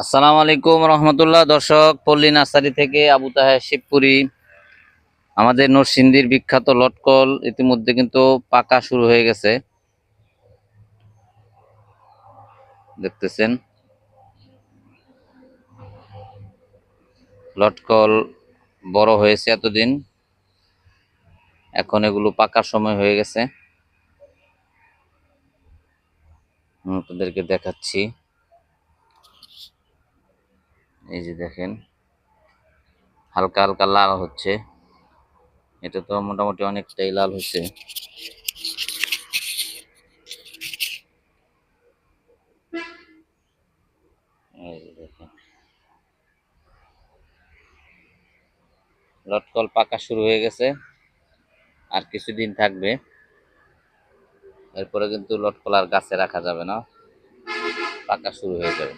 আসসালামু আলাইকুম রহমতুল্লাহ। দর্শক, পল্লী নার্সারি থেকে আবু তাহের শিবপুরি। আমাদের নরসিংদীর বিখ্যাত লটকল ইতিমধ্যে কিন্তু পাকা শুরু হয়ে গেছে, দেখতেছেন। লটকল বড় হয়েছে এতদিন, এখন এগুলো পাকার সময় হয়ে গেছে। আপনাদেরকে দেখাচ্ছি, এই যে দেখেন, হালকা হালকা লাল হচ্ছে। এটা তো মোটামুটি অনেকটাই লাল হচ্ছে। এই যে দেখেন, লটকল পাকা শুরু হয়ে গেছে, আর কিছুদিন থাকবে, এরপরে কিন্তু লটকল আর গাছে রাখা যাবে না, পাকা শুরু হয়ে যাবে।